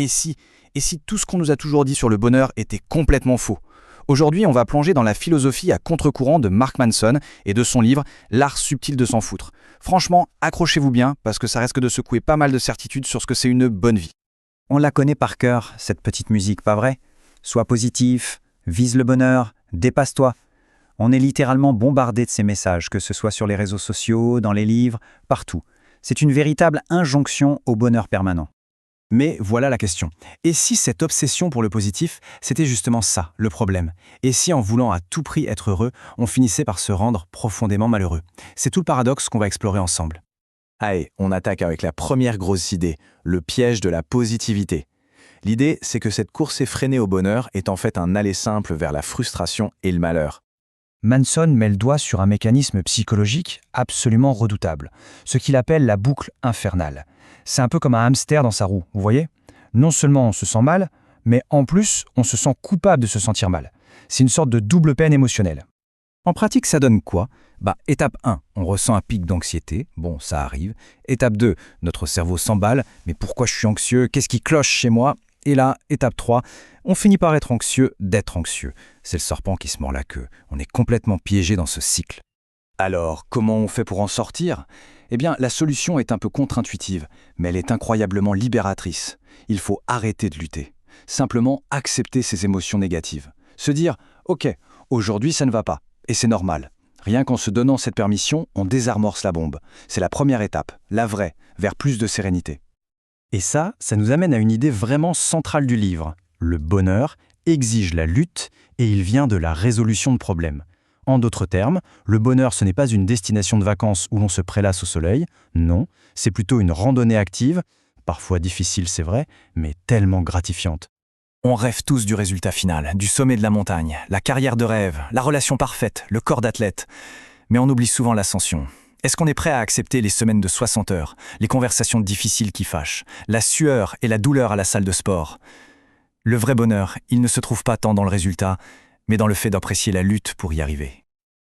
Et si, et si tout ce qu'on nous a toujours dit sur le bonheur était complètement faux? Aujourd'hui, on va plonger dans la philosophie à contre-courant de Mark Manson et de son livre L'art subtil de s'en foutre. Franchement, accrochez-vous bien parce que ça risque de secouer pas mal de certitudes sur ce que c'est une bonne vie. On la connaît par cœur, cette petite musique, pas vrai? Sois positif, vise le bonheur, dépasse-toi. On est littéralement bombardé de ces messages, que ce soit sur les réseaux sociaux, dans les livres, partout. C'est une véritable injonction au bonheur permanent. Mais voilà la question. Et si cette obsession pour le positif, c'était justement ça, le problème? Et si en voulant à tout prix être heureux, on finissait par se rendre profondément malheureux? C'est tout le paradoxe qu'on va explorer ensemble. Allez, on attaque avec la première grosse idée, le piège de la positivité. L'idée, c'est que cette course effrénée au bonheur est en fait un aller simple vers la frustration et le malheur. Manson met le doigt sur un mécanisme psychologique absolument redoutable, ce qu'il appelle la boucle infernale. C'est un peu comme un hamster dans sa roue, vous voyez? Non seulement on se sent mal, mais en plus, on se sent coupable de se sentir mal. C'est une sorte de double peine émotionnelle. En pratique, ça donne quoi? Étape 1, on ressent un pic d'anxiété. Bon, ça arrive. Étape 2, notre cerveau s'emballe. Mais pourquoi je suis anxieux? Qu'est-ce qui cloche chez moi? Et là, étape 3, on finit par être anxieux d'être anxieux. C'est le serpent qui se mord la queue. On est complètement piégé dans ce cycle. Alors, comment on fait pour en sortir? Eh bien, la solution est un peu contre-intuitive, mais elle est incroyablement libératrice. Il faut arrêter de lutter. Simplement accepter ses émotions négatives. Se dire « Ok, aujourd'hui ça ne va pas, et c'est normal ». Rien qu'en se donnant cette permission, on désamorce la bombe. C'est la première étape, la vraie, vers plus de sérénité. Et ça nous amène à une idée vraiment centrale du livre. Le bonheur exige la lutte et il vient de la résolution de problèmes. En d'autres termes, le bonheur, ce n'est pas une destination de vacances où l'on se prélasse au soleil. Non, c'est plutôt une randonnée active, parfois difficile, c'est vrai, mais tellement gratifiante. On rêve tous du résultat final, du sommet de la montagne, la carrière de rêve, la relation parfaite, le corps d'athlète. Mais on oublie souvent l'ascension. Est-ce qu'on est prêt à accepter les semaines de 60 heures, les conversations difficiles qui fâchent, la sueur et la douleur à la salle de sport? Le vrai bonheur, il ne se trouve pas tant dans le résultat, mais dans le fait d'apprécier la lutte pour y arriver.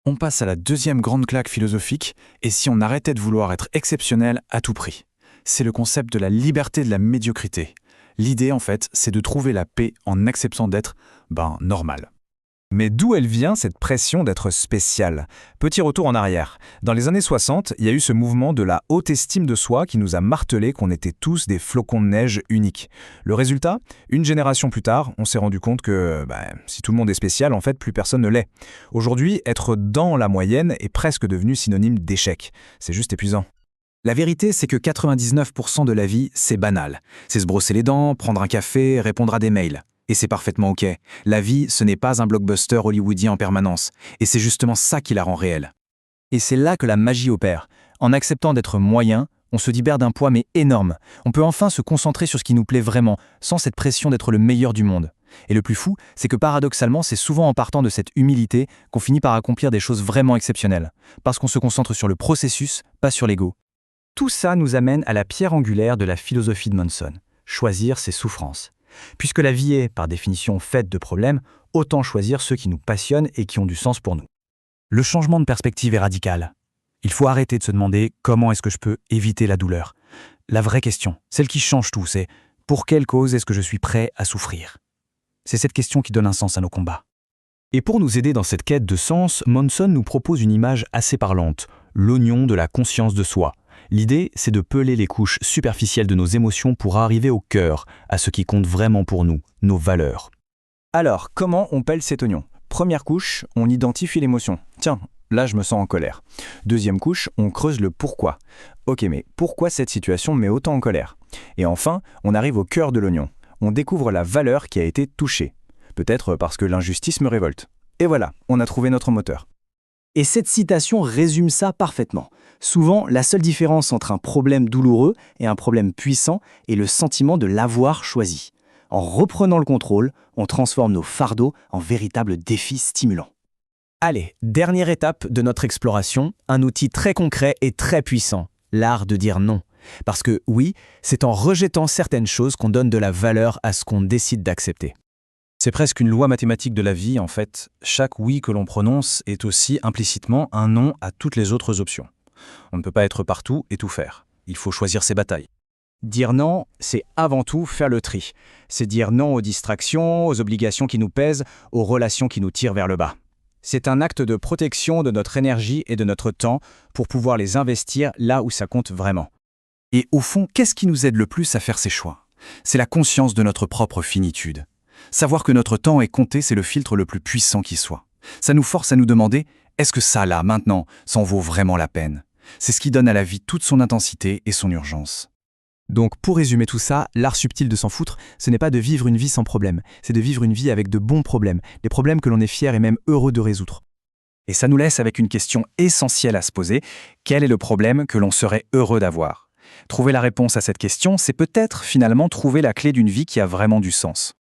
On passe à la deuxième grande claque philosophique, et si on arrêtait de vouloir être exceptionnel à tout prix? C'est le concept de la liberté de la médiocrité. L'idée, en fait, c'est de trouver la paix en acceptant d'être, normal. Mais d'où elle vient cette pression d'être spécial? Petit retour en arrière. Dans les années 60, il y a eu ce mouvement de la haute estime de soi qui nous a martelé qu'on était tous des flocons de neige uniques. Le résultat? Une génération plus tard, on s'est rendu compte que si tout le monde est spécial, en fait, plus personne ne l'est. Aujourd'hui, être dans la moyenne est presque devenu synonyme d'échec. C'est juste épuisant. La vérité, c'est que 99% de la vie, c'est banal. C'est se brosser les dents, prendre un café, répondre à des mails. Et c'est parfaitement OK. La vie, ce n'est pas un blockbuster hollywoodien en permanence. Et c'est justement ça qui la rend réelle. Et c'est là que la magie opère. En acceptant d'être moyen, on se libère d'un poids mais énorme. On peut enfin se concentrer sur ce qui nous plaît vraiment, sans cette pression d'être le meilleur du monde. Et le plus fou, c'est que paradoxalement, c'est souvent en partant de cette humilité qu'on finit par accomplir des choses vraiment exceptionnelles. Parce qu'on se concentre sur le processus, pas sur l'ego. Tout ça nous amène à la pierre angulaire de la philosophie de Manson, choisir ses souffrances. Puisque la vie est, par définition, faite de problèmes, autant choisir ceux qui nous passionnent et qui ont du sens pour nous. Le changement de perspective est radical. Il faut arrêter de se demander comment est-ce que je peux éviter la douleur. La vraie question, celle qui change tout, c'est pour quelle cause est-ce que je suis prêt à souffrir? C'est cette question qui donne un sens à nos combats. Et pour nous aider dans cette quête de sens, Manson nous propose une image assez parlante, l'oignon de la conscience de soi. L'idée, c'est de peler les couches superficielles de nos émotions pour arriver au cœur, à ce qui compte vraiment pour nous, nos valeurs. Alors, comment on pèle cet oignon? Première couche, on identifie l'émotion. Tiens, là je me sens en colère. Deuxième couche, on creuse le pourquoi. Ok, mais pourquoi cette situation me met autant en colère? Et enfin, on arrive au cœur de l'oignon. On découvre la valeur qui a été touchée. Peut-être parce que l'injustice me révolte. Et voilà, on a trouvé notre moteur. Et cette citation résume ça parfaitement. Souvent, la seule différence entre un problème douloureux et un problème puissant est le sentiment de l'avoir choisi. En reprenant le contrôle, on transforme nos fardeaux en véritables défis stimulants. Allez, dernière étape de notre exploration, un outil très concret et très puissant, l'art de dire non. Parce que oui, c'est en rejetant certaines choses qu'on donne de la valeur à ce qu'on décide d'accepter. C'est presque une loi mathématique de la vie, en fait. Chaque oui que l'on prononce est aussi implicitement un non à toutes les autres options. On ne peut pas être partout et tout faire. Il faut choisir ses batailles. Dire non, c'est avant tout faire le tri. C'est dire non aux distractions, aux obligations qui nous pèsent, aux relations qui nous tirent vers le bas. C'est un acte de protection de notre énergie et de notre temps pour pouvoir les investir là où ça compte vraiment. Et au fond, qu'est-ce qui nous aide le plus à faire ces choix? C'est la conscience de notre propre finitude. Savoir que notre temps est compté, c'est le filtre le plus puissant qui soit. Ça nous force à nous demander, est-ce que ça, là, maintenant, s'en vaut vraiment la peine? C'est ce qui donne à la vie toute son intensité et son urgence. Donc, pour résumer tout ça, l'art subtil de s'en foutre, ce n'est pas de vivre une vie sans problème, c'est de vivre une vie avec de bons problèmes, des problèmes que l'on est fier et même heureux de résoudre. Et ça nous laisse avec une question essentielle à se poser. Quel est le problème que l'on serait heureux d'avoir? Trouver la réponse à cette question, c'est peut-être finalement trouver la clé d'une vie qui a vraiment du sens.